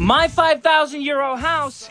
My 5,000 euro house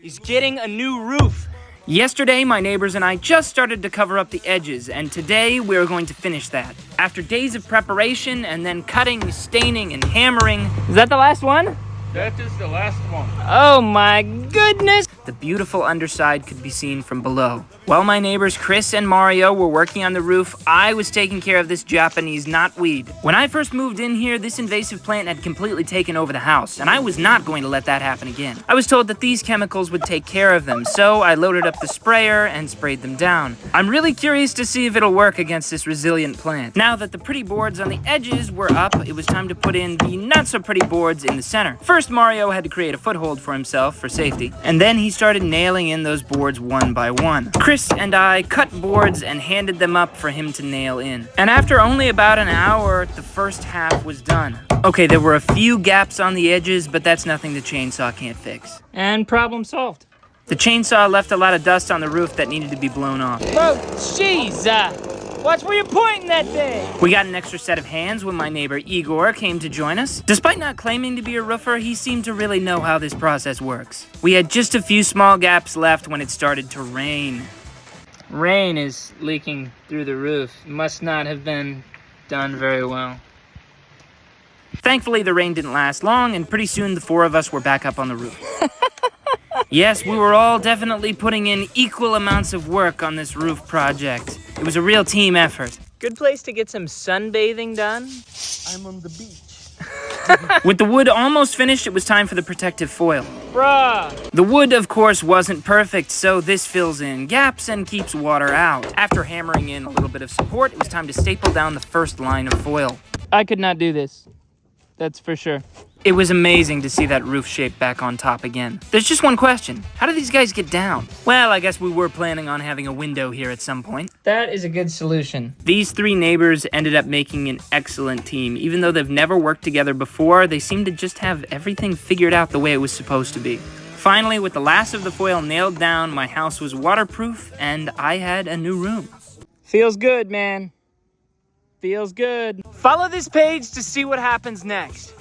is getting a new roof. Yesterday, my neighbors and I just started to cover up the edges, and today we're going to finish that. After days of preparation and then cutting, staining, and hammering. Is that the last one? That is the last one. Oh my goodness! The beautiful underside could be seen from below. While my neighbors Chris and Mario were working on the roof, I was taking care of this Japanese knotweed. When I first moved in here, this invasive plant had completely taken over the house, and I was not going to let that happen again. I was told that these chemicals would take care of them, so I loaded up the sprayer and sprayed them down. I'm really curious to see if it'll work against this resilient plant. Now that the pretty boards on the edges were up, it was time to put in the not-so-pretty boards in the center. First, Mario had to create a foothold for himself for safety, and then he started nailing in those boards one by one. Chris and I cut boards and handed them up for him to nail in. And after only about an hour, the first half was done. Okay, there were a few gaps on the edges, but that's nothing the chainsaw can't fix. And problem solved. The chainsaw left a lot of dust on the roof that needed to be blown off. Oh, jeez, watch where you're pointing that thing! We got an extra set of hands when my neighbor Igor came to join us. Despite not claiming to be a roofer, he seemed to really know how this process works. We had just a few small gaps left when it started to rain. Rain is leaking through the roof. Must not have been done very well. Thankfully, the rain didn't last long, and pretty soon the four of us were back up on the roof. Yes, we were all definitely putting in equal amounts of work on this roof project. It was a real team effort. Good place to get some sunbathing done. I'm on the beach. With the wood almost finished, it was time for the protective foil. Bruh! The wood, of course, wasn't perfect, so this fills in gaps and keeps water out. After hammering in a little bit of support, it was time to staple down the first line of foil. I could not do this. That's for sure. It was amazing to see that roof shape back on top again. There's just one question. How do these guys get down? Well, I guess we were planning on having a window here at some point. That is a good solution. These three neighbors ended up making an excellent team. Even though they've never worked together before, they seem to just have everything figured out the way it was supposed to be. Finally, with the last of the foil nailed down, my house was waterproof and I had a new room. Feels good, man. Feels good. Follow this page to see what happens next.